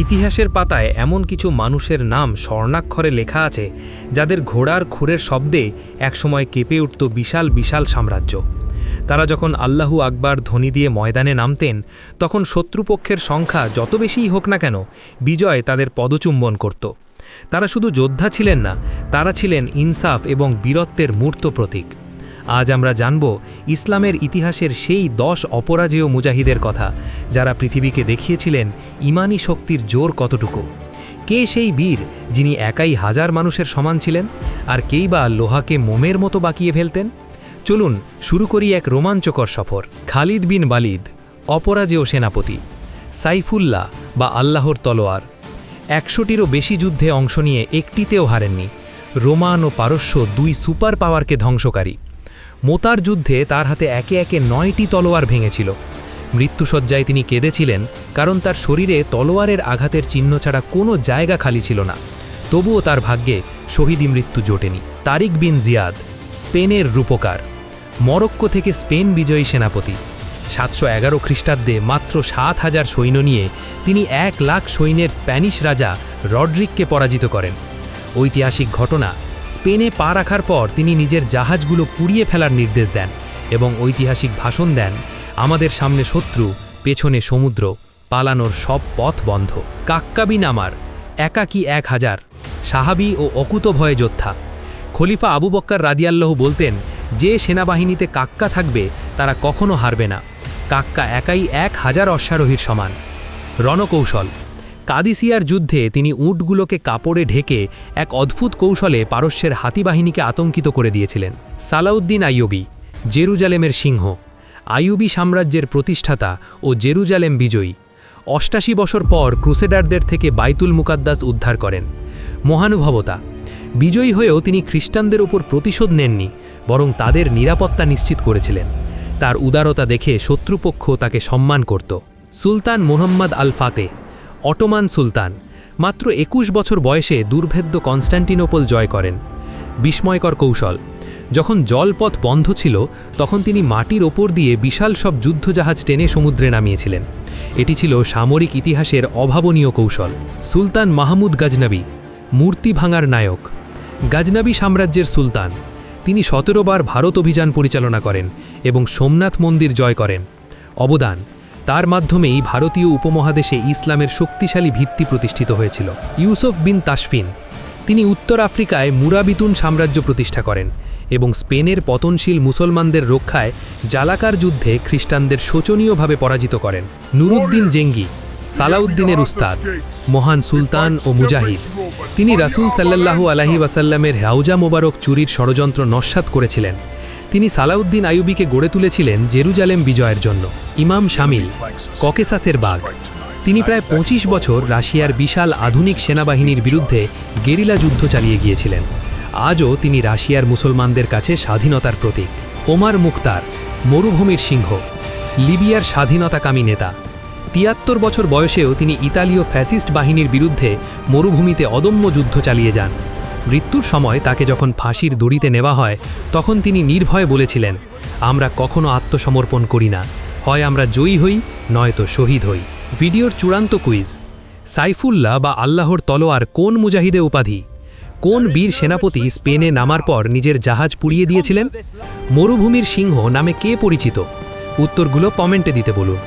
ইতিহাসের পাতায় এমন কিছু মানুষের নাম স্বর্ণাক্ষরে লেখা আছে যাদের ঘোড়ার খুরের শব্দে একসময় কেঁপে উঠত বিশাল বিশাল সাম্রাজ্য। তারা যখন আল্লাহু আকবার ধ্বনি দিয়ে ময়দানে নামতেন, তখন শত্রুপক্ষের সংখ্যা যত বেশিই হোক না কেন, বিজয় তাদের পদচুম্বন করত। তারা শুধু যোদ্ধা ছিলেন না, তারা ছিলেন ইনসাফ এবং বীরত্বের মূর্ত প্রতীক। আজ আমরা জানব ইসলামের ইতিহাসের সেই 10 অপরাজেয় মুজাহিদের কথা, যারা পৃথিবীকে দেখিয়েছিলেন ইমানি শক্তির জোর কতটুকু। কে সেই বীর যিনি একাই হাজার মানুষের সমান ছিলেন, আর কেই বা লোহাকে মোমের মতো বাঁকিয়ে ফেলতেন? চলুন শুরু করি এক রোমাঞ্চকর সফর। খালিদ বিন ওয়ালিদ, অপরাজেয় সেনাপতি। সাইফুল্লাহ বা আল্লাহর তলোয়ার, 100টিরও বেশি যুদ্ধে অংশ নিয়ে একটিতেও হারেননি। রোমান ও পারস্য দুই সুপার পাওয়ারকে ধ্বংসকারী। মোতার যুদ্ধে তার হাতে একে একে 9টি তলোয়ার ভেঙেছিল। মৃত্যুসজ্জায় তিনি কেঁদেছিলেন, কারণ তার শরীরে তলোয়ারের আঘাতের চিহ্ন ছাড়া কোনো জায়গা খালি ছিল না। তবুও তার ভাগ্যে শহীদি মৃত্যু জোটেনি। তারিক বিন জিয়াদ, স্পেনের রূপকার। মরক্কো থেকে স্পেন বিজয়ী সেনাপতি। 711 খ্রিস্টাব্দে মাত্র 7000 সৈন্য নিয়ে তিনি 1 লাখ সৈন্যের স্প্যানিশ রাজা রড্রিককে পরাজিত করেন। ঐতিহাসিক ঘটনা, স্পেনে পা রাখার পর তিনি নিজের জাহাজগুলো পুড়িয়ে ফেলার নির্দেশ দেন এবং ঐতিহাসিক ভাষণ দেন, আমাদের সামনে শত্রু, পেছনে সমুদ্র, পালানোর সব পথ বন্ধ। কাক্কা বিন আমার, একাকী 1000, সাহাবী ও অকুতভয় যোদ্ধা। খলিফা আবু বক্কর রাদিয়াল্লাহু বলতেন, যে সেনাবাহিনীতে কাক্কা থাকবে তারা কখনো হারবে না। কাক্কা একাই 1000 অশ্বারোহীর সমান। রণকৌশল, কাদিসিয়ার যুদ্ধে তিনি উটগুলোকে কাপড়ে ঢেকে এক অদ্ভুত কৌশলে পারস্যের হাতিবাহিনীকে আতঙ্কিত করে দিয়েছিলেন। সালাউদ্দিন আইয়ুবী, জেরুজালেমের সিংহ। আইয়ুবী সাম্রাজ্যের প্রতিষ্ঠাতা ও জেরুজালেম বিজয়ী। 88 বছর পর ক্রুসেডারদের থেকে বাইতুল মুকাদ্দাস উদ্ধার করেন। মহানুভবতা, বিজয়ী হয়েও তিনি খ্রিস্টানদের উপর প্রতিশোধ নেননি, বরং তাদের নিরাপত্তা নিশ্চিত করেছিলেন। তার উদারতা দেখে শত্রুপক্ষ তাকে সম্মান করত। সুলতান মুহাম্মদ আল ফাতেহ, অটোমান সুলতান, মাত্র 21 বছর বয়সে দুর্ভেদ্য কনস্ট্যান্টিনোপল জয় করেন। বিস্ময়কর কৌশল, যখন জলপথ বন্ধ ছিল তখন তিনি মাটির ওপর দিয়ে বিশাল সব যুদ্ধজাহাজ টেনে সমুদ্রে নামিয়েছিলেন। এটি ছিল সামরিক ইতিহাসের অভাবনীয় কৌশল। সুলতান মাহমুদ গাজনবী, মূর্তি ভাঙার নায়ক। গাজনবী সাম্রাজ্যের সুলতান, তিনি 17 বার ভারত অভিযান পরিচালনা করেন এবং সোমনাথ মন্দির জয় করেন। অবদান, তার মাধ্যমেই ভারতীয় উপমহাদেশে ইসলামের শক্তিশালী ভিত্তি প্রতিষ্ঠিত হয়েছিল। ইউসুফ বিন তাশফিন, তিনি উত্তর আফ্রিকায় মুরাবিতুন সাম্রাজ্য প্রতিষ্ঠা করেন এবং স্পেনের পতনশীল মুসলমানদের রক্ষায় জালাকার যুদ্ধে খ্রিস্টানদের শোচনীয়ভাবে পরাজিত করেন। নুরুদ্দিন জেঙ্গি, সালাউদ্দিনের উস্তাদ, মহান সুলতান ও মুজাহিদ। তিনি রাসূল সাল্লাল্লাহু আলাইহি ওয়াসাল্লামের হাউজা মোবারক চুরির ষড়যন্ত্র নস্যাৎ করেছিলেন। তিনি সালাউদ্দিন আইয়ুবীকে গড়ে তুলেছিলেন জেরুজালেম বিজয়ের জন্য। ইমাম শামিল, ককেসাসের বাঘ, তিনি প্রায় 25 বছর রাশিয়ার বিশাল আধুনিক সেনাবাহিনীর বিরুদ্ধে গেরিলা যুদ্ধ চালিয়ে গিয়েছিলেন। আজও তিনি রাশিয়ার মুসলমানদের কাছে স্বাধীনতার প্রতীক। ওমার মুখতার, মরুভূমির সিংহ, লিবিয়ার স্বাধীনতাকামী নেতা। 73 বছর বয়সেও তিনি ইতালীয় ফ্যাসিস্ট বাহিনীর বিরুদ্ধে মরুভূমিতে অদম্য যুদ্ধ চালিয়ে যান। মৃত্যুর সময় তাকে যখন ফাঁসির দড়িতে নেওয়া হয়, তখন তিনি নির্ভয়ে বলেছিলেন, আমরা কখনো আত্মসমর্পণ করি না, হয় আমরা জয়ী হই নয়তো শহীদ হই। ভিডিওর চূড়ান্ত কুইজ, সাইফুল্লাহ বা আল্লাহর তলোয়ার কোন মুজাহিদে উপাধি? কোন বীর সেনাপতি স্পেনে নামার পর নিজের জাহাজ পুড়িয়ে দিয়েছিলেন? মরুভূমির সিংহ নামে কে পরিচিত? উত্তরগুলো কমেন্টে দিতে বলুন।